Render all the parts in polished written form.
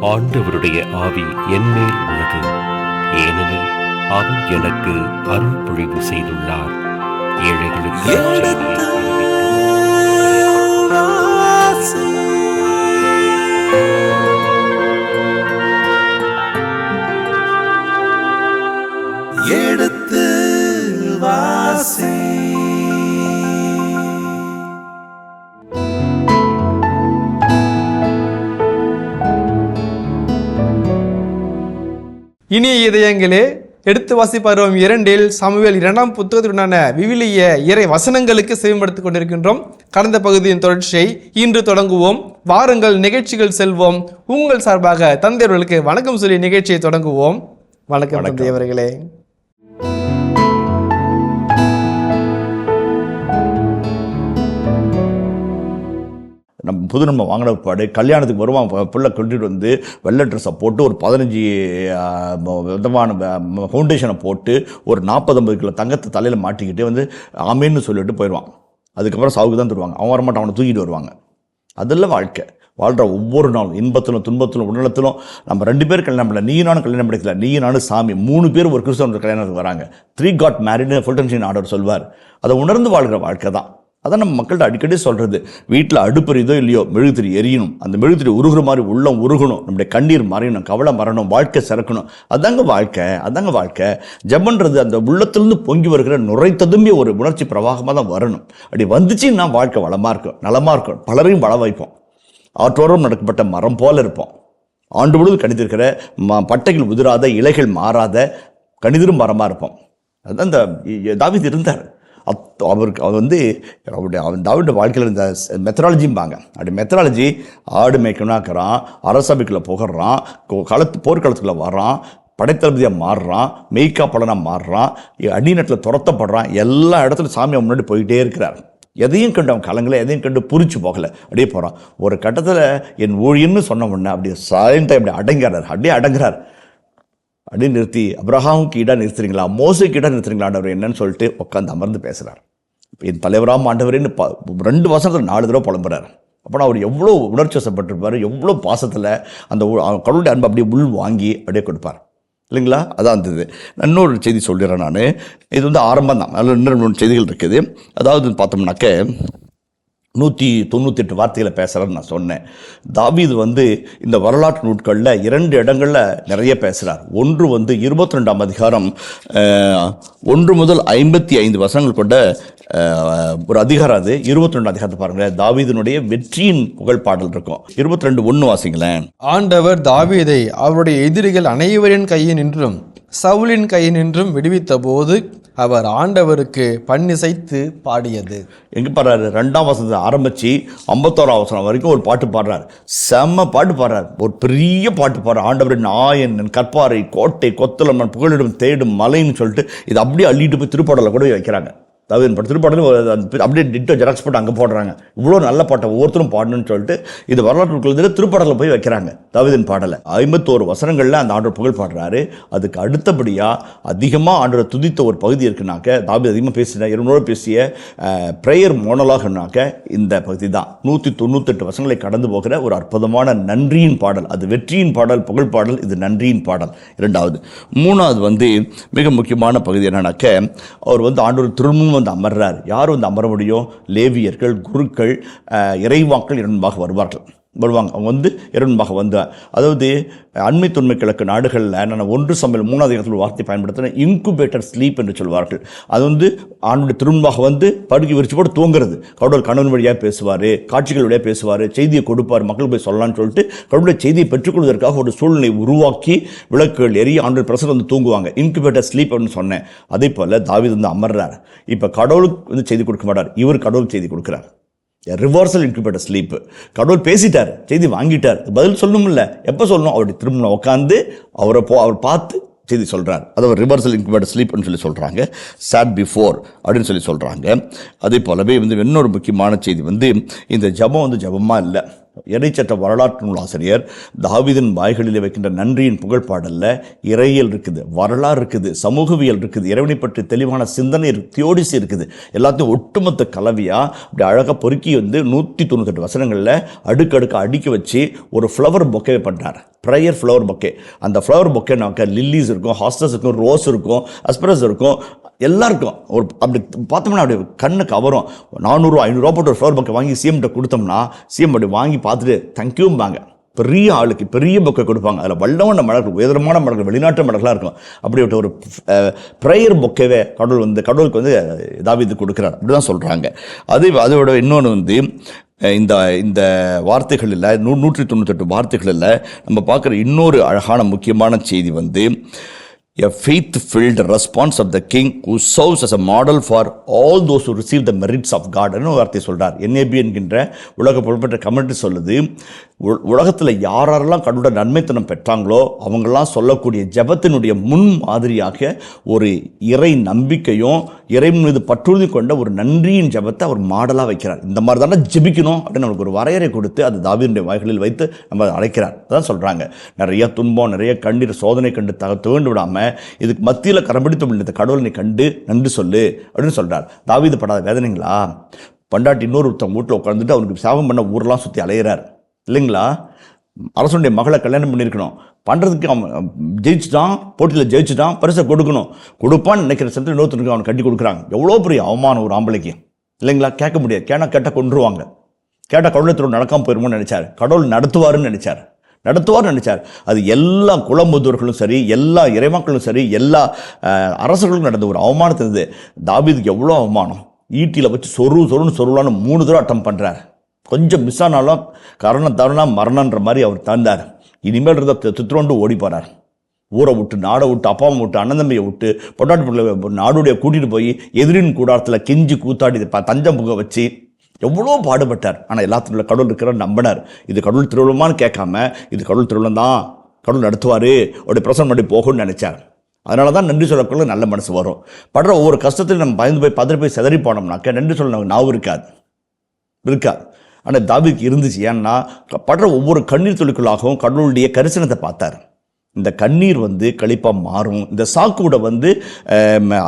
ஆண்டவருடைய ஆவி என்மேல் உள்ளது, ஏனெனில் அவர் எனக்கு அருள் பொழிவு செய்துள்ளார். ஏழைகளுக்கு எடுத்து வாசி. இனிய இதயங்களே, எடுத்து வாசி பருவம் 2 சாமுவேல் 2ஆம் புத்தகத்துடனான விவிலிய இறை வசனங்களுக்கு செவிமடுத்துக் கொண்டிருக்கின்றோம். கடந்த பகுதியின் தொடர்ச்சியை இன்று தொடங்குவோம். வாருங்கள், நிகழ்ச்சிகள் செல்வோம். உங்கள் சார்பாக தந்தையர்களுக்கு வணக்கம் சொல்லி நிகழ்ச்சியை தொடங்குவோம். வணக்கம் தந்தையவர்களே. நம்ம வாங்கின பாடு கல்யாணத்துக்கு வருவான், பிள்ளை கொண்டுட்டு வந்து வெள்ளை ட்ரெஸ்ஸை போட்டு ஒரு 15 விதமான ஃபவுண்டேஷனை போட்டு ஒரு 40-50 கிலோ தங்கத்தை தலையில் மாட்டிக்கிட்டு வந்து ஆமேன்னு சொல்லிட்டு போயிடுவான். அதுக்கப்புறம் சாவுக்கு தான் தருவாங்க. அவன் வரமாட்டான், அவனை தூக்கிட்டு வருவாங்க. அதெல்லாம் வாழ்க்கை. வாழ்கிற ஒவ்வொரு நாளும் இன்பத்திலும் துன்பத்திலும் உடலத்திலும் நம்ம 2 பேர் கல்யாணம் பண்ணல, நீ நானும் கல்யாணம் பண்ணிக்கல, நீ நானும் சாமி 3 பேர் ஒரு கிறிஸ்தவ கல்யாணத்துக்கு வராங்க. 3 got married ஃபுல்டன்ஷன் ஆர்டர் சொல்வார். அதை உணர்ந்து வாழ்கிற வாழ்க்கை தான். அதான் நம்ம மக்கள்கிட்ட அடிக்கடி சொல்கிறது. வீட்டில் அடுப்பறிதோ இல்லையோ மெழுகுதிரி எரியணும், அந்த மெழுகுதிரி உருகுற மாதிரி உள்ளம் உருகணும், நம்முடைய கண்ணீர் மறையணும், கவலை மறணும், வாழ்க்கை சிறக்கணும். அதாங்க வாழ்க்கை. ஜெபன்றது அந்த உள்ளத்திலிருந்து பொங்கி வருகிற நுரைத்ததுமே ஒரு உணர்ச்சி பிரவாகமாக தான் வரணும். அப்படி வந்துச்சுன்னா வாழ்க்கை வளமாக இருக்கும், நலமாக இருக்கும், பலரையும் வள வைப்போம். ஆற்றோரம் நடக்கப்பட்ட மரம் போல இருப்போம். ஆண்டு முழுவதும் கணித்திருக்கிற பட்டைகள் உதிராத, இலைகள் மாறாத கணிதரும் மரமாக இருப்போம். அதுதான் இந்த தாவீது இருந்தார். அவருக்கு அவர் தாவீது வாழ்க்கையில் இருந்த மெத்தடாலஜிம்பாங்க. அப்படி மெத்தடாலஜி ஆடு மேய்க்கணும்னாக்கிறான், அரசபைக்குள்ளே புகறான், போர்க்களத்துக்குள்ளே வர்றான், படைத்தளபதியாக மாறுறான், மெய்க்கா பலனாக மாறுறான், அடிநட்டில் துரத்தப்படுறான், எல்லா இடத்துலையும் சாமியை முன்னாடி போயிட்டே இருக்கிறார். எதையும் கண்டு அவன் கலங்கலை, எதையும் கண்டு புரிச்சு போகலை, அப்படியே போகிறான். ஒரு கட்டத்தில் என் ஊழியன்னு சொன்ன உடனே அப்படியே சைலண்டாக அப்படியே அடங்குறார். அப்படியே நிறுத்தி, அப்ரஹாமுக்கு ஈடாக நிறுத்துறீங்களா, மோசைக்கு ஈடாக நிறுத்துறீங்களா ஆண்டவர் என்னன்னு சொல்லிட்டு உட்காந்து அமர்ந்து பேசுகிறார். என் தலைவராம் ஆண்டவரேன்னு 2 வருஷத்தில் 4 தடவை புலம்புறார். அப்போனா அவர் எவ்வளோ உணர்ச்சி வசப்பட்டிருப்பார், எவ்வளோ பாசத்தில் அந்த கடவுளுடைய அன்பு அப்படியே உள் வாங்கி அப்படியே கொடுப்பார் இல்லைங்களா. அதான் இருந்தது. இன்னொரு செய்தி சொல்லிடுறேன் நான். இது ஆரம்பம் தான், அதில் இன்னும் 2 செய்திகள் இருக்குது. அதாவது பார்த்தோம்னாக்க 198 வார்த்தைகளை பேசுகிறான்னு நான் சொன்னேன். தாவீது இந்த வரலாற்று நூட்களில் 2 இடங்களில் நிறைய பேசுகிறார். ஒன்று 22ஆம் அதிகாரம் 1 முதல் 55 வசனங்கள் கொண்ட ஒரு அதிகாரம். அது 22 அதிகாரத்தை பாருங்களேன். தாவீதினுடைய வெற்றியின் புகழ் பாடல் இருக்கும். 22:1 வாசிங்களேன். ஆண்டவர் தாவீதை அவருடைய எதிரிகள் அனைவரின் கையினின்றும் சவுலின் கையினின்றும் விடுவித்த போது அவர் ஆண்டவருக்கு பண்ணிசைத்து பாடியது. எங்கே பாடுறாரு? 2ஆம் வசனத்தை ஆரம்பித்து 51ஆம் வசனம் வரைக்கும் ஒரு பாட்டு பாடுறார். செம்ம பாட்டு பாடுறார், ஒரு பெரிய பாட்டு பாடுறார். ஆண்டவரின் நாயன், கற்பாறை, கோட்டை, கொத்தளம், புகழிடம் தேடும் மலைன்னு சொல்லிட்டு இதை அப்படியே அள்ளிட்டு போய் திருப்பாடலை கூட வைக்கிறாங்க. தாவீது பாட்டு திருப்பாடலும் அப்படியே டிட்டோ ஜெராக்ஸ் போட்டு அங்கே போடுறாங்க. இவ்வளோ நல்ல பாட்டை ஒவ்வொருத்தரும் பாடணும்னு சொல்லிட்டு இது வரலாற்று திருப்பாடலில் போய் வைக்கிறாங்க. தாவீதின் பாடலை 51 வசனங்களில் அந்த ஆண்டவர் புகழ் பாடுறாரு. அதுக்கு அடுத்தபடியாக அதிகமாக ஆண்டவரை துதித்த ஒரு பகுதி இருக்குனாக்க, தாவீது அதிகமாக இவனோட பேசிய ப்ரேயர் மோனலாகனாக்க இந்த பகுதி தான். 198 வசனங்களை கடந்து போகிற ஒரு அற்புதமான நன்றியின் பாடல். அது வெற்றியின் பாடல், புகழ் பாடல். இது நன்றியின் பாடல் 2வது. 3வது மிக முக்கியமான பகுதி என்னன்னாக்க, அவர் ஆண்டவர் திரும்பவும் அமர்றார். யார் அமர முடியும்? லேவியர்கள், குருக்கள், இறைவாக்கள் இரண்டாக வருவாங்க. அவங்க இரண்டாக வந்தார். அதாவது அண்மை தொன்மை கிழக்கு நாடுகளில் நான் 1 சாமுவேல் 3ஆம் அதிகாரத்தில் ஒரு வார்த்தை பயன்படுத்தினேன், இன்குபேட்டர் ஸ்லீப் என்று சொல்வார்கள். அது ஆண்டுடைய திரும்பாக படுக்கை விரிச்சு போட்டு தூங்குறது. கடவுள் கணவன் வழியாக பேசுவார், காட்சிகள் வழியாக பேசுவார், செய்தியை கொடுப்பார், மக்கள் போய் சொல்லலாம்னு சொல்லிட்டு கடவுளுடைய செய்தியை பெற்றுக்கொள்வதற்காக ஒரு சூழ்நிலை உருவாக்கி விளக்குகள் எரிய ஆண்டு பிரசர் தூங்குவாங்க. இன்குபேட்டர் ஸ்லீப் அப்படின்னு சொன்னேன். அதே போல் தாவீது அமர்றார். இப்போ கடவுளுக்கு செய்தி கொடுக்க மாட்டார், இவர் கடவுளுக்கு செய்தி கொடுக்குறார். Reversal incubator sleep. கடவுள் பேசிட்டார், செய்தி வாங்கிட்டார், பதில் சொல்லணும்ல, எப்போ சொல்லணும்? அவருடைய திரும்ப உட்காந்து அவர் பார்த்து செய்தி சொல்கிறார். அதாவது ரிவர்சல் இன்குபேட்டர் ஸ்லீப்னு சொல்லி சொல்கிறாங்க. சாட் பிஃபோர் அப்படின்னு சொல்லி சொல்கிறாங்க. அதே போலவே இன்னொரு முக்கியமான செய்தி இந்த ஜபம் ஜபமாக இல்லை. இறைச்சட்ட வரலாற்று நூல் ஆசிரியர் தாவீதின் வாய்களிலே வைக்கின்ற நன்றியின் புகழ்பாடல்ல இறையியல் இருக்குது, வரலாறு இருக்குது, சமூகவியல் இருக்குது, இறைவனை பற்றி தெளிவான சிந்தனை தியோடிசி இருக்குது. எல்லாத்தையும் ஒட்டுமொத்த கலவையாக அப்படி அழகாக பொறுக்கி வந்து 198 வசனங்களில் அடுக்கடுக்க அடுக்கி வச்சு ஒரு ஃப்ளவர் பொக்கே பண்ணுறார். Prayer flower bouquet. அந்த ஃப்ளவர் பொக்கேனாக்க லில்லிஸ் இருக்கும், ஹாஸ்டஸ் இருக்கும், ரோஸ் இருக்கும், அஸ்பரஸ் இருக்கும், எல்லாருக்கும் ஒரு அப்படி பார்த்தோம்னா அப்படி கண்ணு கவரும். 400-500 போட்டு ஒரு ஃப்ளவர் பொக்கே வாங்கி சிஎம்கிட்ட கொடுத்தோம்னா சிஎம் அப்படி வாங்கி பார்த்துட்டு தேங்க்யூம்பாங்க. பெரிய ஆளுக்கு பெரிய பொக்கை கொடுப்பாங்க. அதில் வல்லவண்ண மலர்கள், உயரமான மலர்கள், வெளிநாட்டு மலர்களாக இருக்கும். அப்படிப்பட்ட ஒரு ப்ரேயர் பொக்கேவே கடவுளுக்கு வந்து தாவீது கொடுக்குறார். அப்படி தான் சொல்கிறாங்க. அதோட இன்னொன்று வந்து இந்த வார்த்தைகளில் 198 வார்த்தைகளில் நம்ம பார்க்குற இன்னொரு அழகான முக்கியமான செய்தி வந்து a faith-filled response of the king who serves as a model for all those who receive the merits of God. என்ன வார்த்தை சொல்றார்? NAB என்கின்ற உலக புகழ்பெற்ற கம்யூனிட்டி சொல்லுது, உலகத்தில் யாரெல்லாம் கடவுளோட நன்மைத்தனம் பெற்றாங்களோ அவங்கெல்லாம் சொல்லக்கூடிய ஜெபத்தினுடைய முன் மாதிரியாக ஒரு இறை நம்பிக்கையும் இறை மீது பற்றுறுதி கொண்ட ஒரு நன்றியின் ஜெபத்தை அவர் மாடலாக வைக்கிறார். இந்த மாதிரி தானே ஜெபிக்கணும் அப்படின்னு நமக்கு ஒரு வரையறை கொடுத்து அது தாவீதுடைய வாய்களில் வைத்து நம்ம அழைக்கிறார். அதான் சொல்கிறாங்க, நிறைய துன்பம், நிறைய கண்ணீர், சோதனை கண்டு துவண்டு விடாமல் இதுக்கு மத்தியில் கரம்பிடித்து கடவுளை கண்டு நன்றி சொல்லு அப்படின்னு சொல்கிறார். தாவீது படாத வேதனைங்களா? பண்டாட்டி இன்னொருத்தவங்க வீட்டில் உட்காந்துட்டு அவனுக்கு சாபம் பண்ண ஊரெலாம் சுற்றி அலையிறார் இல்லைங்களா? அரசனுடைய மகளை கல்யாணம் பண்ணியிருக்கணும், பண்ணுறதுக்கு அவன் ஜெயிச்சுட்டான், போட்டியில் ஜெயிச்சுட்டான், பரிசை கொடுப்பான்னு நினைக்கிற சமயத்தில் இன்னொருத்தனுக்கு அவனை கட்டி கொடுக்குறாங்க. எவ்வளோ பெரிய அவமானம் ஒரு ஆம்பளைக்கு இல்லைங்களா? கேட்க முடியாது. கேட்டால் கொன்றுவாங்க. கேட்டால் கடவுளத்தில் நடக்காமல் போயிருமோன்னு நினைச்சார். கடவுள் நடத்துவார்னு நினைச்சார். அது எல்லா குலமுதூர்களும் சரி, எல்லா இறைமக்களும் சரி, எல்லா அரசர்களுக்கும் நடந்த ஒரு அவமானத்தை இருந்தது. தாவீதுக்கு எவ்வளோ அவமானம். ஈட்டியில் வச்சு சொருன்னு சொருளான்னு 3 தடவை அட்டம் பண்ணுறார். கொஞ்சம் மிஸ் ஆனாலும் கரணம் தருணம் மரணன்ற மாதிரி அவர் தந்தார். இனிமேல் இருந்த துத்துரோண்டு ஓடி போகிறார். ஊரை விட்டு, நாடை விட்டு, அப்பாவை விட்டு, அண்ணன் தம்பியை விட்டு, பொட்டாட்டி பிள்ளை நாடுடைய கூட்டிகிட்டு போய் எதிரின் கூடாரத்தில் கெஞ்சி கூத்தாடி தஞ்சம் புக வச்சு எவ்வளோ பாடுபட்டார். ஆனால் எல்லாத்துக்குள்ள கடவுள் இருக்கிற நம்பினார். இது கடவுள் திருவிழமான்னு கேட்காம இது கடவுள் திருவிழம் தான், கடவுள் நடத்துவார், அவருடைய பிரசன்னம் பண்ணி போகும்னு நினைச்சார். அதனால தான் நன்றி சொல்லக்குள்ள நல்ல மனசு வரும். படுற ஒவ்வொரு கஷ்டத்தில் நம்ம பயந்து போய் பதறி போய் செதறி போனோம்னாக்க நன்றி சொல்ல நமக்கு நாவும் இருக்காது. ஆனால் தாவீதுக்கு இருந்துச்சு. ஏன்னா படுற ஒவ்வொரு கண்ணீர் துளிக்குள்ளாகவும் கடவுளுடைய கரிசனத்தை பார்த்தார். இந்த கண்ணீர் வந்து களிப்பாக மாறும், இந்த சாக்கூட வந்து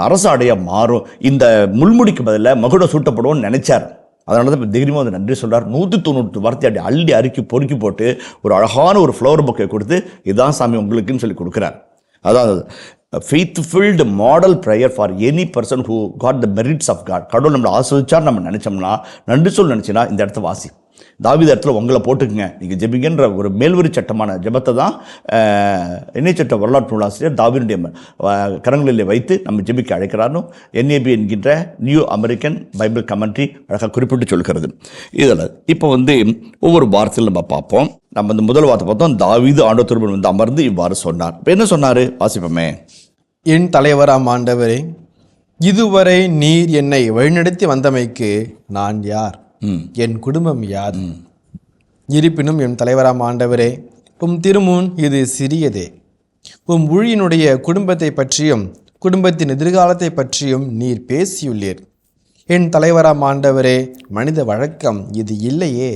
அரசு அடையாக மாறும், இந்த முள்முடிக்கு பதிலாக மகுட சூட்டப்படுவோம்னு நினைச்சார். அதனால தான் இப்போ தைரியமாக வந்து நன்றி சொல்கிறார். 198 வார்த்தை அப்படி அள்ளி அறுக்கி பொறுக்கி போட்டு ஒரு அழகான ஒரு ஃப்ளவர் பொக்கை கொடுத்து இதுதான் சாமி உங்களுக்குன்னு சொல்லி கொடுக்குறார். அதாவது faith-filled model prayer for any person who got the merits of God. கடவுள் நம்மளை ஆசிர்வதிச்சார் நம்ம நினச்சோம்னா, நன்றி சொல் நினச்சினா இந்த இடத்த வாசி. தாவீது இடத்துல உங்களை போட்டுக்குங்க, நீங்கள் ஜெபிங்கன்ற ஒரு மேல்வரி சட்டமான ஜெபத்தை தான் இணைச்சட்ட வரலாற்று நூலாசிரியர் தாவீதுடைய கரங்களில் வைத்து நம்ம ஜெபிக்க அழைக்கிறார்னு NAB என்கின்ற நியூ அமெரிக்கன் பைபிள் கமெண்ட்ரி அழகாக குறிப்பிட்டு சொல்கிறது. இதில் இப்போ வந்து ஒவ்வொரு வார்த்தையில் நம்ம பார்ப்போம். நம்ம இந்த முதல் வார்த்தை பார்த்தோம், தாவீது ஆண்டவர் திருமணம் வந்து அமர்ந்து இவ்வாறு சொன்னார். இப்போ என்ன சொன்னார் வாசிப்போமே. என் தலைவராம் ஆண்டவரே, இதுவரை நீர் என்னை வழிநடத்தி வந்தமைக்கு நான் யார், என் குடும்பம் யார்? இருப்பினும் என் தலைவராம் ஆண்டவரே, உம் திருமுன் இது சிறியதே. உம் ஊழியனுடைய குடும்பத்தை பற்றியும் குடும்பத்தின் எதிர்காலத்தை பற்றியும் நீர் பேசியுள்ளீர். என் தலைவராம் ஆண்டவரே, மனித வழக்கம் இது இல்லையே.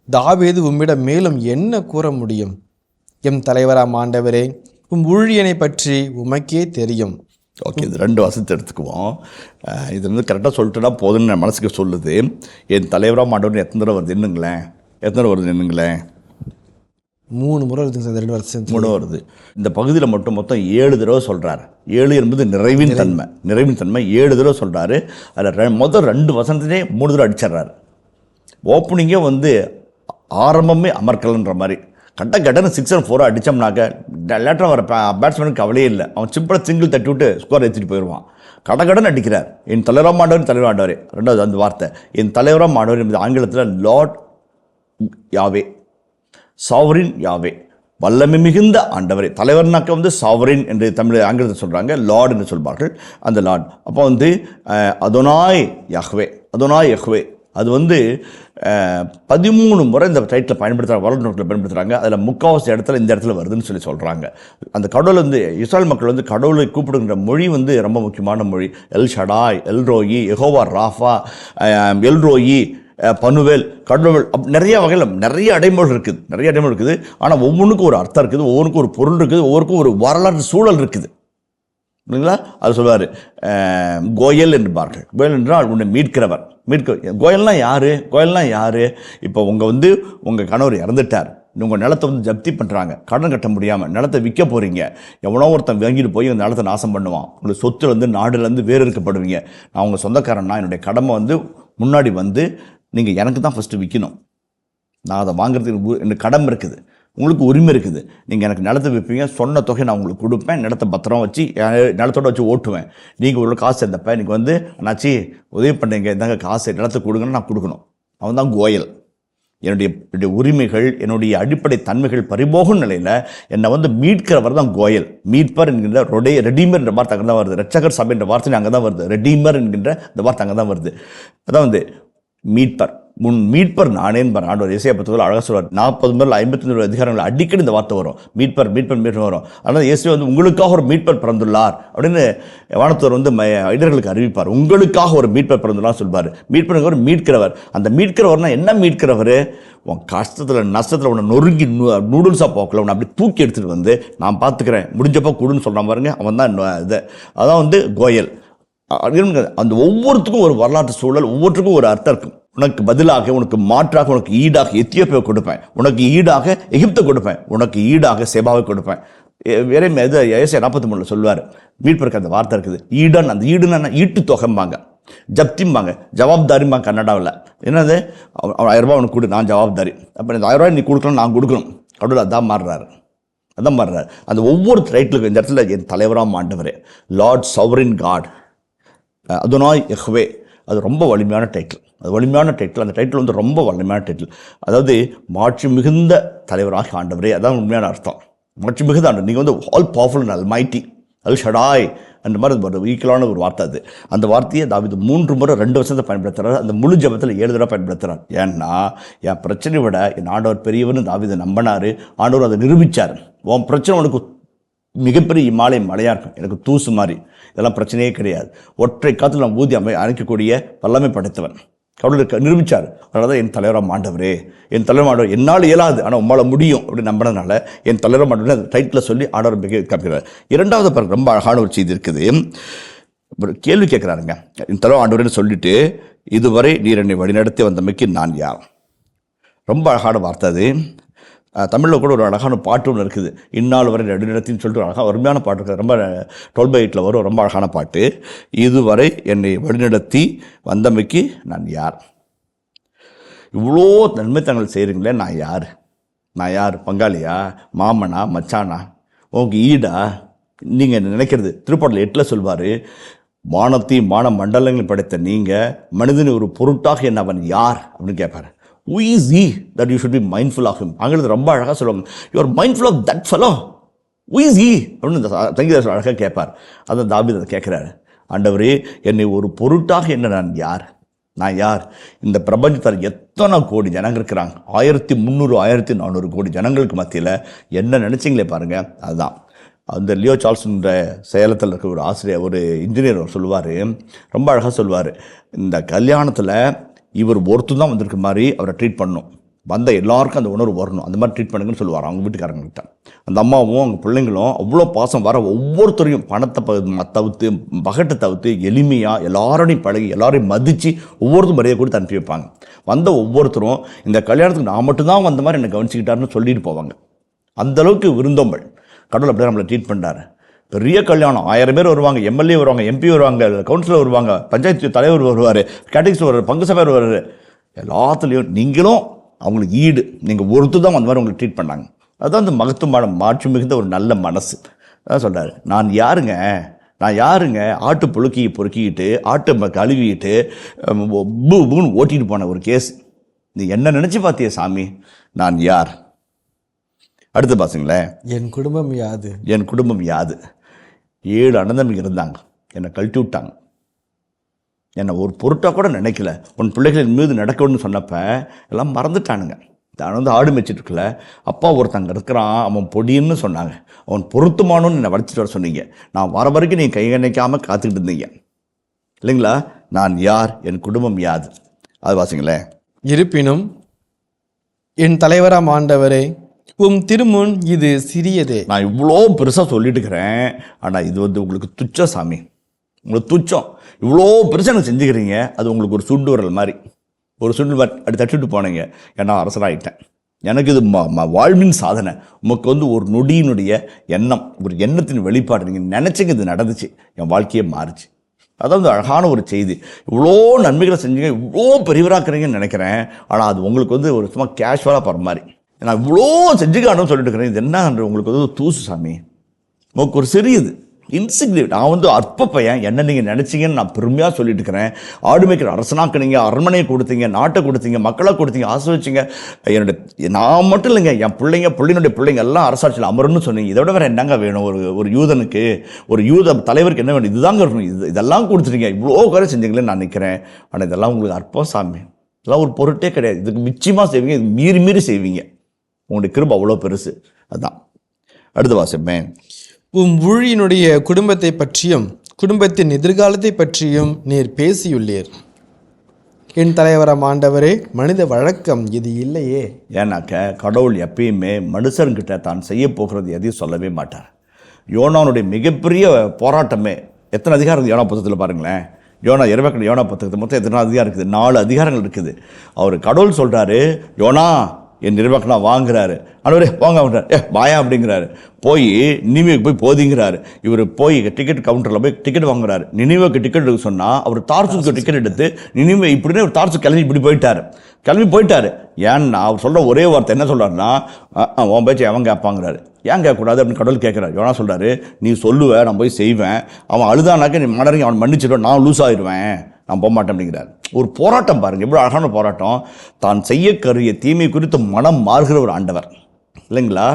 தாவீது உம்மிடம் மேலும் என்ன கூற முடியும்? எம் தலைவராம் ஆண்டவரே, உம் ஊழியனை பற்றி உமக்கே தெரியும். ஓகே, இது 2 வசனத்தை எடுத்துக்குவோம். இது வந்து கரெக்டாக சொல்லிட்டுனா போதுன்னு என் மனசுக்கு சொல்லுது. என் தலைவராக மாட்டோன்னு எத்தனை தடவை வருது என்னங்களேன்? 3 முறை வருதுங்க சார். 2 வருஷம் 3 வருது. இந்த பகுதியில் மட்டும் மொத்தம் 7 தடவை சொல்கிறார். 7 என்பது நிறைவின் தன்மை. 7 தடவை சொல்கிறாரு. அதில் முதல் 2 வசனத்திலே 3 தடவை அடிச்சிட்றாரு. ஓப்பனிங்கே வந்து ஆரம்பமே அமர்க்கலன்ற மாதிரி கட்டன்னு 6 or 4 அடித்தோம்னாக்க லேட்டராக வர பேட்ஸ்மேனுக்கு கவலையே இல்லை. அவன் சிம்பிளாக சிங்கிள் தட்டி விட்டு ஸ்கோர் ஏற்றிட்டு போயிடுவான். கடகடன் அடிக்கிறார். என் தலைவராக ஆண்டவர். 2வது அந்த வார்த்தை என் தலைவராக ஆண்டவர் என்பது ஆங்கிலத்தில் லார்ட் யாவே, சாவரின் யாவே, வல்லமை மிகுந்த ஆண்டவரே. தலைவர்னாக்க வந்து சாவரின் என்று தமிழ் ஆங்கிலத்தில் சொல்கிறாங்க, லார்ட் என்று சொல்வார்கள். அந்த லார்ட் அப்போ வந்து அதோனாய் யஹ்வே. அது வந்து 13 முறை இந்த டைட்டில் பயன்படுத்துகிறாங்க, வரலாற்று பயன்படுத்துகிறாங்க. அதில் 3/4 இடத்துல இந்த இடத்துல வருதுன்னு சொல்கிறாங்க. அந்த கடவுள் வந்து இஸ்ராயல் மக்கள் வந்து கடவுளை கூப்பிடுகின்ற மொழி வந்து ரொம்ப முக்கியமான மொழி. El Shaddai, El Roi, Jehovah Rapha, El Roi, Penuel, கடவுள், நிறைய வகையில் நிறைய அடைமொழி இருக்குது. ஆனால் ஒவ்வொன்றுக்கும் ஒரு அர்த்தம் இருக்குது, ஒவ்வொன்றுக்கும் ஒரு பொருள் இருக்குது, ஒவ்வொருக்கும் ஒரு வரலாற்று சூழல் இருக்குது. இல்லைங்களா? அது சொல்லுவார், கோயல் என்பார்கள். கோயல் என்றால் உன்னை மீட்கிறவர். கோயல்னால் யார்? இப்போ உங்கள் கணவர் இறந்துட்டார், உங்கள் நிலத்தை ஜப்தி பண்ணுறாங்க, கடன் கட்ட முடியாமல் நிலத்தை விற்க போகிறீங்க. எவனோ ஒருத்தன் வாங்கிட்டு போய் அந்த நிலத்தை நாசம் பண்ணுவான். உங்களுக்கு சொத்துலேருந்து நாடுலேருந்து வேறு இருக்கப்படுவீங்க. நான் உங்கள் சொந்தக்காரன்னா என்னுடைய கடமை முன்னாடி நீங்கள் எனக்கு தான் ஃபஸ்ட்டு விற்கணும். நான் அதை வாங்குறதுக்கு எனக்கு கடமை இருக்குது, உங்களுக்கு உரிமை இருக்குது. நீங்கள் எனக்கு நிலத்தை விற்பீங்க, சொன்ன தொகை நான் உங்களுக்கு கொடுப்பேன், நிலத்தை பத்திரம் வச்சு நிலத்தோடு வச்சு ஓட்டுவேன். நீங்கள் உள்ள காசு இருந்தப்ப நீங்கள் அண்ணாச்சி உதவி பண்ணுறீங்க, இந்தாங்க காசு நிலத்தை கொடுங்கன்னு நான் கொடுக்கணும். அவன் தான் கோயல். என்னுடைய உரிமைகள், என்னுடைய அடிப்படை தன்மைகள் பறிபோகும் நிலையில் என்னை மீட்கிறவர் தான் கோயல். மீட்பர் என்கின்ற ரெடீமர் என்ற வார்த்தை அங்கே தான் வருது. ரட்சகர் சபை என்ற வார்த்தை அங்கே தான் வருது. ரெடீமர் என்கின்ற இந்த வார்த்தை அங்கே தான் வருது. அதான் மீட்பர். முன் மீட்பர் நானே என்பார் ஆண்டவர். இசையா புத்தகத்தில் அழகாக சொல்வார். 40 முதல் 51 அதிகாரங்கள் அடிக்கடி இந்த வார்த்தை வரும். மீட்பர் வரும். அதனால் இயேசு உங்களுக்காக ஒரு மீட்பர் பிறந்துள்ளார் அப்படின்னு வானத்தவர் ஐடர்களுக்கு அறிவிப்பார். உங்களுக்காக ஒரு மீட்பர் பிறந்துள்ளார் சொல்வார். மீட்பர் மீட்கிறவர். அந்த மீட்கிறவர்னா என்ன மீட்கிறவர்? உன் கஷ்டத்தில் நஷ்டத்தில் உன்னை நொறுங்கி நூடுல்ஸாக போக்கல உன்னை அப்படி தூக்கி எடுத்துகிட்டு நான் பார்த்துக்கிறேன், முடிஞ்சப்போ கொடுன்னு சொல்கிறான் பாருங்க, அவன் தான் இது. அதான் கோயல். அந்த ஒவ்வொருத்துக்கும் ஒரு வரலாற்று சூழல், ஒவ்வொருத்துக்கும் ஒரு அர்த்தம் இருக்கும். உனக்கு பதிலாக, உனக்கு மாற்றாக, உனக்கு ஈடாக எத்தியோப்பியா கொடுப்பேன், உனக்கு ஈடாக எகிப்தை கொடுப்பேன், உனக்கு ஈடாக செபாவை கொடுப்பேன். வேற இது ஏசாயா 43 சொல்லுவார். மீட்பருக்கு அந்த வார்த்தை இருக்குது. ஈடான். அந்த ஈடுன்னு ஈட்டு தொகைம்பாங்க, ஜப்திம்பாங்க, ஜவாப்தாரிம்பாங்க கன்னடாவில். என்னது? 1000 ரூபாய் உனக்கு கொடு, நான் ஜவாப்தாரி. அப்போ இந்த 1000 ரூபாய் நீ கொடுக்கணும், நான் கொடுக்கணும். கடவுள் அதான் மாறுறாரு. அந்த ஒவ்வொரு டைட்டிலுக்கும் இந்த இடத்துல என் தலைவராக ஆண்டவரே, லார்ட் சவரின் காட், அதுனாய் யெகோவே. அது ரொம்ப வலிமையான டைட்டில். அந்த டைட்டில் ரொம்ப வலிமையான டைட்டில். அதாவது மாட்சி மிகுந்த தலைவராக ஆண்டவரே, அதான் உண்மையான அர்த்தம். மாட்சி மிகுந்த ஆண்டவர். நீங்கள் ஆல் பவர்ஃபுல் அண்ட் அல்மைட்டி, அல் ஷடாய் அந்த மாதிரி ஈக்குவலான ஒரு வார்த்தை அது. அந்த வார்த்தையை தாவீது 3 முறை 2 வருஷத்தை பயன்படுத்துகிறார். அந்த முழு ஜபத்தில் 7 தடவை பயன்படுத்துகிறார். ஏன்னா என் பிரச்சனையை விட என் ஆண்டவர் பெரியவர்னு தாவீது நம்பினார். ஆண்டவர் அதை நிரூபித்தார். உன் பிரச்சனை உனக்கு மிகப்பெரிய இமாலய மழையாக இருக்கும், எனக்கு தூசு மாதிரி, இதெல்லாம் பிரச்சனையே கிடையாது. ஒற்றை காலத்தில் நான் ஊதி அணைக்கக்கூடிய வல்லமை படைத்தவன் கடவுளுக்கு நிரூபித்தார். அதனால தான் என் தலைவராக ஆண்டவரே, என் தலைவர் ஆண்டவர், என்னால் இயலாது ஆனால் உம்மால் முடியும் அப்படின்னு நம்பினதுனால என் தலைவராக ஆண்டவர் அந்த டைட்டில் சொல்லி ஆண்டவர் மிக காப்பிக்கிறார். 2வது பாருங்க, ரொம்ப அழகான ஒரு செய்தி இருக்குது. ஒரு கேள்வி கேட்குறாருங்க. என் தலைவர் ஆண்டவர்னு சொல்லிட்டு, இதுவரை நீர் என்னை வழிநடத்தி வந்தமைக்கு நான் யார்? ரொம்ப அழகான வார்த்தை அது. தமிழில் கூட ஒரு அழகான பாட்டு ஒன்று இருக்குது. இந்நாள் வரை நடுநிலத்தின்னு சொல்லிட்டு ஒரு அழகாக அருமையான பாட்டு இருக்குது. ரொம்ப 12/8 வரும். ரொம்ப அழகான பாட்டு. இதுவரை என்னை வழிநடத்தி வந்தமைக்கு நான் யார்? இவ்வளோ நன்மைத்தனங்கள் செய்கிறீங்களே, நான் யார்? பங்காளியா, மாமனா, மச்சானா, உங்களுக்கு ஈடா? நீங்கள் நினைக்கிறது திருப்பாடல் 8 சொல்வார், வானத்தையும் வான மண்டலங்கள் படைத்த நீங்கள் மனிதன் ஒரு பொருட்டாக என்ன அவன் யார் அப்படின்னு கேட்பார். Who is he that you should be mindful of him? ஆங்கிலத்தில் ரொம்ப அழகாக சொல்லுவாங்க, you are mindful of that fellow. Who is he அப்படின்னு இந்த சங்கீதம் அழகாக கேட்பார். அதான் தாவீது அதை கேட்குறாரு. ஆண்டவரே, என்னை ஒரு பொருட்டாக என்ன நான் யார்? இந்த பிரபஞ்சத்தில் எத்தனை கோடி ஜனங்கள் இருக்கிறாங்க. 1300 1400 கோடி ஜனங்களுக்கு மத்தியில் என்ன நினச்சிங்களே பாருங்கள். அதுதான் அந்த லியோ சார்ல்ஸ்ன்ற சேலத்தில் இருக்க ஒரு ஆசிரியர், ஒரு இன்ஜினியர் சொல்லுவார், ரொம்ப அழகாக சொல்லுவார், இந்த கல்யாணத்தில் இவர் ஒருத்தர் தான் வந்திருக்க மாதிரி அவரை ட்ரீட் பண்ணணும், வந்த எல்லாருக்கும் அந்த உணர்வு வரணும், அந்த மாதிரி ட்ரீட் பண்ணுங்கன்னு சொல்லுவார் அவங்க வீட்டுக்காரங்ககிட்ட. அந்த அம்மாவும் அவங்க பிள்ளைங்களும் அவ்வளோ பாசம், வர ஒவ்வொருத்தரையும் பணத்தை தவிர்த்து பகட்டை தவிர்த்து எளிமையாக எல்லாரோடையும் பழகி எல்லாரையும் மதித்து ஒவ்வொருத்தரும் மரியாதை கொடுத்து அனுப்பி வைப்பாங்க. வந்த ஒவ்வொருத்தரும் இந்த கல்யாணத்துக்கு நான் மட்டும்தான் வந்த மாதிரி என்னை கவனிச்சிக்கிட்டாருன்னு சொல்லிட்டு போவாங்க. அந்தளவுக்கு விருந்தோம்பல். கடவுள் அப்படி நம்மளை ட்ரீட் பண்ணுறாரு. பெரிய கல்யாணம், 1000 பேர் வருவாங்க, எம்எல்ஏ வருவாங்க, எம்பி வருவாங்க, கவுன்சிலர் வருவாங்க, பஞ்சாயத்து தலைவர் வருவார், கேட்டகிரிஸ் வருவார், பங்கு சபையர் வருவார். எல்லாத்துலேயும் நீங்களும் அவங்களுக்கு ஈடு, நீங்கள் ஒருத்தர் தான் அந்த மாதிரி உங்களுக்கு ட்ரீட் பண்ணாங்க. அதுதான் அந்த மகத்துவமான மாற்று மிகுந்த ஒரு நல்ல மனசு. அதான் சொல்கிறார், நான் யாருங்க? ஆட்டு பொறுக்கிக்கிட்டு ஆட்டு கழுவிக்கிட்டு பூன்னு ஓட்டிகிட்டு போன ஒரு கேஸ். நீ என்ன நினச்சி பார்த்திய சாமி? நான் யார்? அடுத்து பாசுங்களேன், என் குடும்பம் யாது? 7 அண்ணன் இருந்தாங்க, என்னை கழட்டி விட்டாங்க, என்னை ஒரு பொருட்டாக கூட நினைக்கல. உன் பிள்ளைகளின் மீது நடக்கணும்னு சொன்னப்போ எல்லாம் மறந்துட்டானுங்க. நான் ஆடு மேய்ச்சிட்ருக்கல, அப்பா ஒருத்தங்க இருக்கிறான், அவன் பொடின்னு சொன்னாங்க, அவன் பொருத்தமானோன்னு என்னை வளர்ச்சிட்டு வர சொன்னீங்க. நான் வர வரைக்கும் நீங்கள் கை நினைக்காமல் காத்துக்கிட்டு இருந்தீங்க இல்லைங்களா? நான் யார்? என் குடும்பம் யாது? அது வாசிங்களேன், இருப்பினும் என் தலைவராம் ஆண்டவரே, உம் திருமுன் இது சிறியதே. நான் இவ்வளோ பெருசாக சொல்லிட்டு இருக்கிறேன், ஆனால் இது வந்து உங்களுக்கு துச்சம் சாமி, உங்களுக்கு துச்சம். இவ்வளோ பெருசாக எனக்கு செஞ்சுக்கிறீங்க, அது உங்களுக்கு ஒரு சுண்டு வரல் மாதிரி, ஒரு சுண்டு மாதிரி அப்படி தட்டிட்டு போனீங்க. ஏன்னா அரசராகிட்டேன், எனக்கு இது வாழ்வின் சாதனை. உமக்கு வந்து ஒரு நொடியினுடைய எண்ணம், ஒரு எண்ணத்தின் வெளிப்பாடு. நீங்கள் நினச்சிங்க இது நடந்துச்சு, என் வாழ்க்கையே மாறுச்சு. அதான் வந்து அழகான ஒரு செய்தி. இவ்வளோ நன்மைகளை செஞ்சீங்க, இவ்வளோ பெரியவராக்குறீங்கன்னு நினைக்கிறேன். ஆனால் அது உங்களுக்கு வந்து ஒரு சும்மா கேஷுவலாக போகிற மாதிரி. நான் இவ்வளோ செஞ்சுக்கானு சொல்லிட்டு இருக்கிறேன், இது என்ன உங்களுக்கு வந்து தூசு சாமி, உங்களுக்கு ஒரு சிறியது, இன்சிக்னிஃபிகன்ட். நான் வந்து அற்ப பையன், என்ன நீங்கள் நினச்சிங்கன்னு நான் பெருமையாக சொல்லிட்டு இருக்கிறேன். ஆடு மேய்க்கிற அரசனாக்குனீங்க, அரண்மனையை கொடுத்தீங்க, நாட்டை கொடுத்தீங்க, மக்களை கொடுத்தீங்க, ஆசை வச்சிங்க. நான் மட்டும் இல்லைங்க, என் பிள்ளைங்களுடைய பிள்ளைங்க எல்லாம் அரசாட்சியில் அமருன்னு சொன்னீங்க. இதை விட வேறு என்னங்க வேணும் ஒரு யூதனுக்கு, ஒரு யூத தலைவருக்கு என்ன வேணும்? இதுதாங்க இருக்கணும். இதெல்லாம் கொடுத்துட்டீங்க, இவ்வளோ குறை செஞ்சீங்களேன்னு நான் நிற்கிறேன். ஆனால் இதெல்லாம் உங்களுக்கு அற்பம் சாமி, இதெல்லாம் ஒரு பொருட்டே கிடையாது. இதுக்கு நிச்சயமாக செய்வீங்க, இது மீறி செய்வீங்க. உங்களுடைய கிருபை அவ்வளோ பெருசு. அதுதான் அடுத்த வாசமே. உம் ஊழியனுடைய குடும்பத்தை பற்றியும் குடும்பத்தின் எதிர்காலத்தை பற்றியும் நீர் பேசியுள்ளீர். என் தலைவராம் ஆண்டவரே, மனித வழக்கம் இது இல்லையே. ஏன்னாக்க கடவுள் எப்பயுமே மனுஷர்கிட்ட தான் செய்ய போகிறது எதையும் சொல்லவே மாட்டார். யோனானுடைய மிகப்பெரிய போராட்டமே, எத்தனை அதிகாரம் இருக்குது யோனா புத்தகத்தில் பாருங்களேன். யோனா புத்தகத்தில் மொத்தம் எத்தனை அதிகாரம் இருக்குது? 4 அதிகாரங்கள் இருக்குது. அவர் கடவுள் சொல்கிறாரு, யோனா என் நிர்வாகம்னா வாங்குறாரு. ஆனவரே வாங்க அப்படின்றார். வாயா அப்படிங்கிறாரு. போய் நினைவுக்கு போய் போதிங்கிறாரு. இவர் போய் டிக்கெட் கவுண்டரில் போய் டிக்கெட் வாங்குறாரு. நினைவுக்கு டிக்கெட் எடுக்க சொன்னால் அவர் தார்சுக்கு டிக்கெட் எடுத்து நினைவு இப்படின்னு ஒரு தார்சு கிளம்பி இப்படி போயிட்டாரு. ஏன்னா அவர் சொல்கிற ஒரே வார்த்தை என்ன சொல்கிறாருன்னா, உன் பேச்சு அவன் கேட்பாங்கிறாரு. ஏன் கேட்கக்கூடாது அப்படின்னு கடவுள் கேட்குறாரு. யோனா சொல்கிறாரு, நீ சொல்லுவ, நான் போய் செய்வேன். அவன் அழுதானாக்க நீ மடங்கி அவன் மன்னிச்சிடுவேன், நான் லூஸ் ஆயிடுவேன், நான் போக மாட்டேன் அப்படிங்கிறார். ஒரு போராட்டம் பாருங்கள், எவ்வளோ அழகான போராட்டம். தான் செய்ய கருவிய தீமை குறித்து மனம் மாறுகிற ஒரு ஆண்டவர் இல்லைங்களா?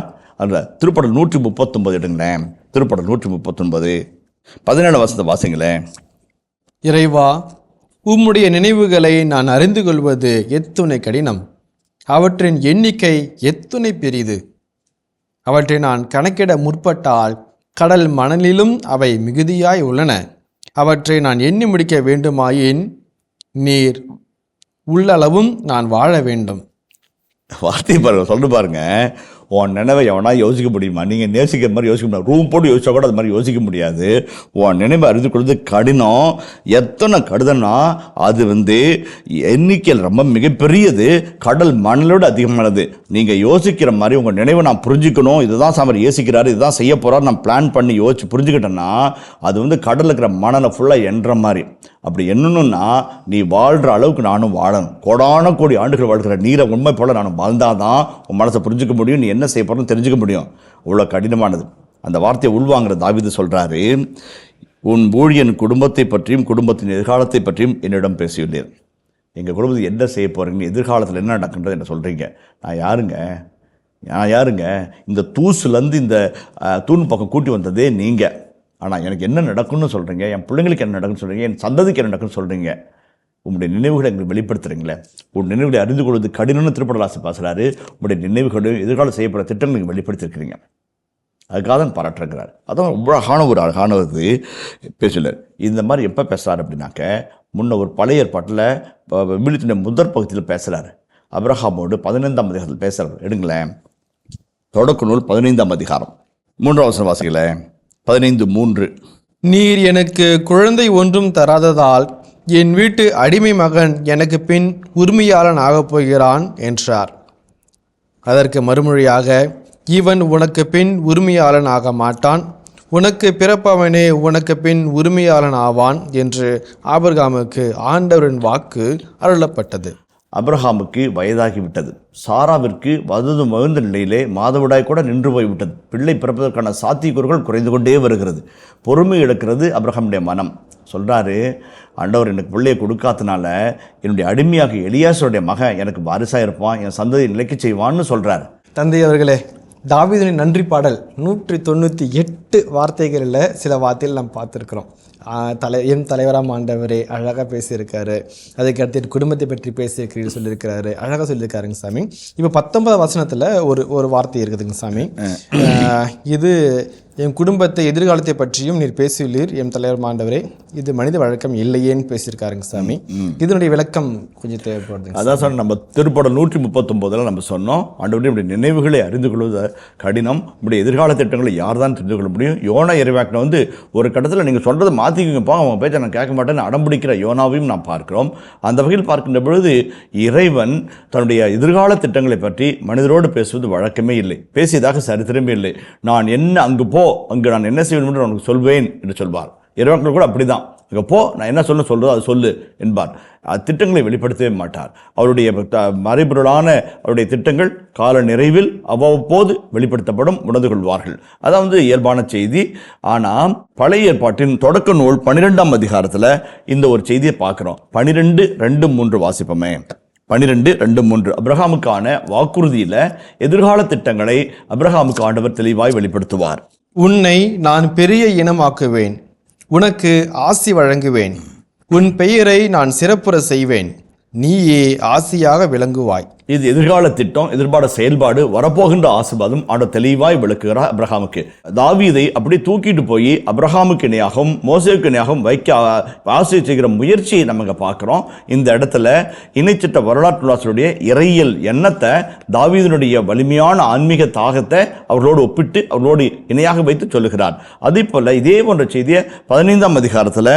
அந்த திருப்படல் 139 எடுங்களேன். திருப்படல் 139 17 வசனத்தை வாசிங்களேன். இறைவா, உம்முடைய நினைவுகளை நான் அறிந்து கொள்வது எத்துணை கடினம். அவற்றின் எண்ணிக்கை எத்துணை பெரிது. அவற்றை நான் கணக்கிட முற்பட்டால் கடல் மணலிலும் அவை மிகுதியாய் உள்ளன. அவற்றை நான் எண்ணி முடிக்க வேண்டுமாயின் நீர் உள்ளளவும் நான் வாழ வேண்டும். வார்த்தை பாருங்க, சொல்லு பாருங்க. உன் நினைவை எவனா யோசிக்க முடியுமா? நீங்கள் நேசிக்கிற மாதிரி யோசிக்க முடியாது. ரூம் போட்டு யோசிச்சா கூட அது மாதிரி யோசிக்க முடியாது. உன் நினைவை அறிந்து கொள்வது கடினம். எத்தனை கடிதம்னா அது வந்து எண்ணிக்கையில் ரொம்ப மிகப்பெரியது, கடல் மணலோடு அதிகமானது. நீங்கள் யோசிக்கிற மாதிரி உங்கள் நினைவை நான் புரிஞ்சுக்கணும், இதுதான் சாமர் யோசிக்கிறாரு, இதுதான் செய்ய போகிறாரு, நான் பிளான் பண்ணி யோசிச்சு புரிஞ்சுக்கிட்டேன்னா அது வந்து கடலில் இருக்கிற மணலை ஃபுல்லாக எண்ணுற மாதிரி. அப்படி என்னன்னா நீ வாழ்கிற அளவுக்கு நானும் வாழணும். கோடான கோடி ஆண்டுகள் வாழ்கிற நீரை உண்மை போல நானும் வாழ்ந்தாதான் உன் மனசை புரிஞ்சுக்க முடியும், நீ என்ன செய்ய போகிறன்னு தெரிஞ்சுக்க முடியும். அவ்வளோ கடினமானது. அந்த வார்த்தையை உள்வாங்கிற தாவீது சொல்கிறாரு, உன் ஊழியன் குடும்பத்தை பற்றியும் குடும்பத்தின் எதிர்காலத்தை பற்றியும் என்னிடம் பேசியுள்ளேன். எங்கள் குடும்பத்துக்கு என்ன செய்ய போகிறீங்க, எதிர்காலத்தில் என்ன நடக்குன்றது என்ன சொல்கிறீங்க? நான் யாருங்க? இந்த தூசுலேருந்து இந்த தூண் பக்கம் கூட்டி வந்ததே நீங்கள். ஆனால் எனக்கு என்ன நடக்கும்னு சொல்கிறீங்க, என் பிள்ளைங்களுக்கு என்ன நடக்குன்னு சொல்கிறீங்க, என் சந்ததிக்கு என்ன நடக்குன்னு சொல்கிறீங்க. உங்களுடைய நினைவுகளை எங்களுக்கு வெளிப்படுத்துறீங்களே. உன் நினைவுகளை அறிந்து கொள்வது கடினம்னு திருப்படலாசி பேசுகிறாரு. உங்களுடைய நினைவுகளையும் எதிர்காலம் செய்யப்பட திட்டங்கள் நீங்கள் வெளிப்படுத்திருக்கிறீங்க. அதுக்காக தான் பாராட்டுறார். அதான் ரொம்ப அழகான ஒரு பேசலார். இந்த மாதிரி எப்போ பேசுகிறார் அப்படின்னாக்க, முன்ன ஒரு பழைய ஏற்பாட்டில் விவிலியத்தினுடைய முதற் பகுதியில் பேசுகிறார். அப்ரஹாமோடு 15ஆம் அதிகாரத்தில் பேசுகிறார். எடுங்களேன், தொடக்க நூல் 15ஆம் அதிகாரம் 3ஆம் வசனம் வாசிங்களேன். 15:3. நீர் எனக்கு குழந்தை ஒன்றும் தராததால் என் வீட்டு அடிமை மகன் எனக்கு பின் உரிமையாளன் ஆகப் போகிறான் என்றார். அதற்கு மறுமொழியாக, இவன் உனக்கு பின் உரிமையாளன் ஆக மாட்டான், உனக்கு பிறப்பவனே உனக்கு பின் உரிமையாளன் ஆவான் என்று ஆபிரகாமுக்கு ஆண்டவரின் வாக்கு அருளப்பட்டது. அப்ரஹாமுக்கு வயதாகிவிட்டது. சாராவிற்கு வயது மகிழ்ந்த நிலையிலே மாதவிடாய் கூட நின்று போய்விட்டது. பிள்ளை பிறப்பதற்கான சாத்தியக்கூறுகள் குறைந்து கொண்டே வருகிறது. பொறுமை இழக்கிறது அப்ரஹாமுடைய மனம். சொல்கிறாரு, ஆண்டவர் எனக்கு பிள்ளையை கொடுக்காதனால என்னுடைய அடிமையாக எலியாசருடைய மகன் எனக்கு வாரிசாக இருப்பான், என் சந்ததியை நிலைக்க செய்வான்னு சொல்கிறார். தந்தை அவர்களே, தாவீதின் நன்றி பாடல் 198 வார்த்தைகளில் சில வார்த்தைகள் நாம் பார்த்துருக்குறோம். என் தலைவராம் ஆண்டவரே அழகாக பேசியிருக்காரு. அதுக்கு அடுத்து குடும்பத்தை பற்றி பேசியிருக்கிறீர் சொல்லியிருக்கிறாரு, அழகாக சொல்லியிருக்காருங்க சாமி. இப்போ 19ஆம் வசனத்தில் ஒரு வார்த்தை இருக்குதுங்க சாமி. இது என் குடும்பத்தை எதிர்காலத்தை பற்றியும் நீர் பேசியுள்ளீர் எம் தலைவர் ஆண்டவரே, இது மனித வழக்கம் இல்லையேன்னு பேசியிருக்காருங்க சாமி. இதனுடைய விளக்கம் கொஞ்சம் தேவைப்படுது. அதான் சார், நம்ம திருப்படம் 139 நம்ம சொன்னோம், ஆண்டவரே இப்படி நினைவுகளை அறிந்து கொள்வது கடினம், இப்படி எதிர்கால திட்டங்களை யார் தான் தெரிந்து கொள்ள முடியும். யோனா இறைவாக்கின வந்து ஒரு கட்டத்தில் நீங்கள் சொல்கிறத மாற்றிக்குங்கப்பா, அவங்க பேச்சை நான் கேட்க மாட்டேன்னு அடம்பிடிக்கிற யோனாவையும் நாம் பார்க்கிறோம். அந்த வகையில் பார்க்கின்ற பொழுது இறைவன் தன்னுடைய எதிர்கால திட்டங்களை பற்றி மனிதரோடு பேசுவது வழக்கமே இல்லை, பேசியதாக சரித்திரமே இல்லை. நான் என்ன அங்கு போ, அங்கு நான் என்ன செய்வேன் என்று உனக்கு சொல்வேன் என்று சொல்வார். இறைவாக்கினர் கூட அப்படிதான், அங்கே போ, நான் என்ன சொல்றதோ அது சொல்லு என்பார். திட்டங்களை வெளிப்படுத்தவே மாட்டார். அவருடைய மறைபொருளான அவருடைய திட்டங்கள் கால நிறைவில் அவ்வப்போது வெளிப்படுத்தப்படும், உணர்ந்து கொள்வார்கள். அதாவது இயல்பான செய்தி. ஆனால் பழைய ஏற்பாட்டின் தொடக்க நூல் 12ஆம் அதிகாரத்தில் இந்த ஒரு செய்தியை பார்க்குறோம். 12:2-3 வாசிப்போமே. 12:2-3 அப்ரஹாமுக்கான வாக்குறுதியில எதிர்கால திட்டங்களை அப்ரஹாமுக்கு ஆண்டவர் தெளிவாய் வெளிப்படுத்துவார். உன்னை நான் பெரிய இனமாக்குவேன், உனக்கு ஆசி வழங்குவேன், உன் பெயரை நான் சிறப்புற செய்வேன், நீயே ஆசியாக விளங்குவாய். இது எதிர்கால திட்டம், எதிர்பார செயல்பாடு, வரப்போகின்ற ஆசீர்வாதம் ஆண்டவர் தெளிவாய் விளக்குகிறார் அப்ரஹாமுக்கு. தாவீதை அப்படி தூக்கிட்டு போய் அப்ரஹாமுக்கு இணையாகவும் மோசேக்கு இணையாகவும் வைக்க ஆசை செய்கிற முயற்சியை நம்ம பார்க்கிறோம். இந்த இடத்துல இணைச்சிட்ட வரலாற்றுடைய இறையியல் எண்ணத்தை, தாவீதினுடைய வலிமையான ஆன்மீக தாகத்தை அவர்களோடு ஒப்பிட்டு அவர்களோடு இணையாக வைத்து சொல்லுகிறார். அதே போல இதே போன்ற செய்தியை 15ஆம் அதிகாரத்தில்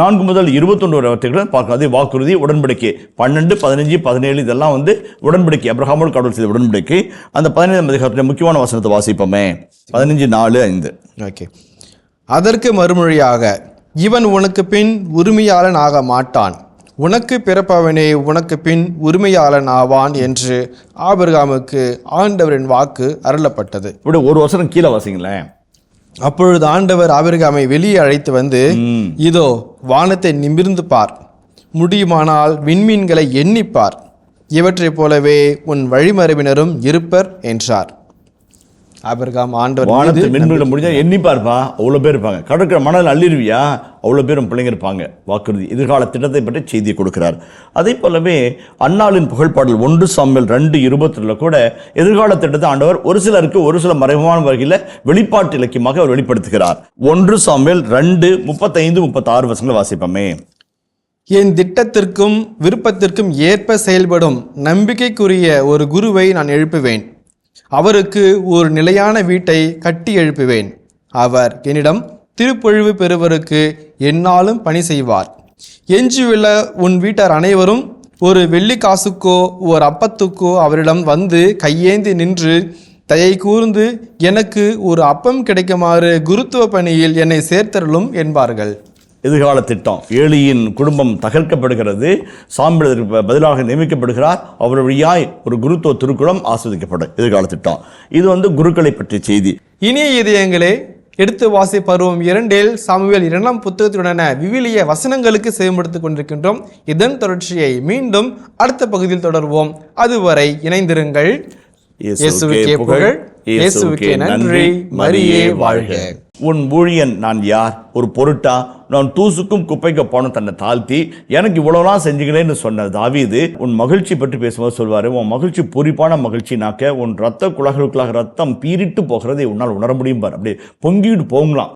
4 முதல் 21 வார்த்தைகளை பார்க்கிறோம். அதே வாக்குறுதி, உடன்படிக்கை 12, 15, 17 இதெல்லாம் வந்து உடன்படிக்கை, அப்ரஹாமோடு கடவுள் செய்த உடன்படிக்கை. அந்த 15ஆம் அதிகாரத்தில் முக்கியமான வசனத்தை வாசிப்போமே. 15:4-5. ஓகே. அதற்கு மறுமொழியாக, இவன் உனக்கு பின் உரிமையாளன் ஆக மாட்டான், உனக்கு பிறப்பவனே உனக்கு பின் உரிமையாளன் ஆவான் என்று ஆபிரகாமுக்கு ஆண்டவரின் வாக்கு அருளப்பட்டது. இப்படி ஒரு வசனம் கீழே வாசிங்களேன். அப்பொழுது ஆண்டவர் ஆபிரகாமை வெளியே அழைத்து வந்து, இதோ வானத்தை நிமிர்ந்து பார், முடியுமானால் விண்மீன்களை எண்ணிப்பார், இவற்றைப் போலவே உன் வழிமரபினரும் இருப்பர் என்றார். ஆபிரகாம் ஆண்டவர் வானத்தை மின்மிட முடிஞ்சா எண்ணி பார்ப்பா, அவ்வளோ பேர் இருப்பாங்க. கடற்கரை மணல் அள்ளிருவியா, அவ்வளோ பேரும் பிள்ளைங்க இருப்பாங்க. வாக்குறுதி, எதிர்கால திட்டத்தை பற்றி செய்தியை கொடுக்கிறார். அதே போலவே அன்னாளின் புகழ்பாடல் 1 சாமுவேல் 2:22 கூட எதிர்கால திட்டத்தை ஆண்டவர் ஒரு சிலருக்கு ஒரு சில மறைமுகமான வகையில் வெளிப்பாட்டு இலக்கியமாக அவர் வெளிப்படுத்துகிறார். 1 சாமுவேல் 2:35-36 வசனங்களை வாசிப்போமே. என் திட்டத்திற்கும் விருப்பத்திற்கும் ஏற்ப செயல்படும் நம்பிக்கைக்குரிய ஒரு குருவை நான் எழுப்புவேன், அவருக்கு ஒரு நிலையான வீட்டை கட்டி எழுப்புவேன், அவர் என்னிடம் திருப்பொழிவு பெறுவருக்கு எந்நாளும் பணி செய்வார். எஞ்சியுள்ள உன் வீட்டார் அனைவரும் ஒரு வெள்ளி காசுக்கோ ஒரு அப்பத்துக்கோ அவரிடம் வந்து கையேந்தி நின்று தயை கூர்ந்து எனக்கு ஒரு அப்பம் கிடைக்குமாறு குருத்துவ பணியில் என்னை சேர்த்தருளும் என்பார்கள். எதிர்கால திட்டம், ஏலியின் குடும்பம் தகர்க்கப்படுகிறது, சாம்பிளருக்கு பதிலாக நியமிக்கப்படுகிறார், அவர் வழியாய் ஒரு குருத்துவ திருக்குளம் ஆஸ்வதிக்கப்படும். எதிர்கால திட்டம் இது வந்து குருக்களை பற்றிய செய்தி. இனிய இதயங்களே, எடுத்து வாசி பருவம் 2 சாமுவேல் 2ஆம் புத்தகத்துடனான விவிலிய வசனங்களுக்கு செயல்படுத்திக் கொண்டிருக்கின்றோம். இதன் தொடர்ச்சியை மீண்டும் அடுத்த பகுதியில் தொடர்வோம். அதுவரை இணைந்திருங்கள். இயேசுவுக்கே புகழ், இயேசுவுக்கே நன்றி, மரியே வாழ்க. உன் ஊழியன் நான் யார், ஒரு பொருட்டா, நான் தூசுக்கும் குப்பைக்கு போன தன்னை தாழ்த்தி எனக்கு இவ்வளவுலாம் செஞ்சுக்கிறேன்னு சொன்ன தாவீது உன் மகிழ்ச்சி பற்றி பேசும்போது சொல்வாரு, உன் மகிழ்ச்சி பூரிப்பான மகிழ்ச்சினாக்க உன் ரத்த குழாய்களுக்குள்ளாக ரத்தம் பீரிட்டு போகிறதை உன்னால் உணர முடியும் பார், அப்படியே பொங்கிட்டு போங்களாம்.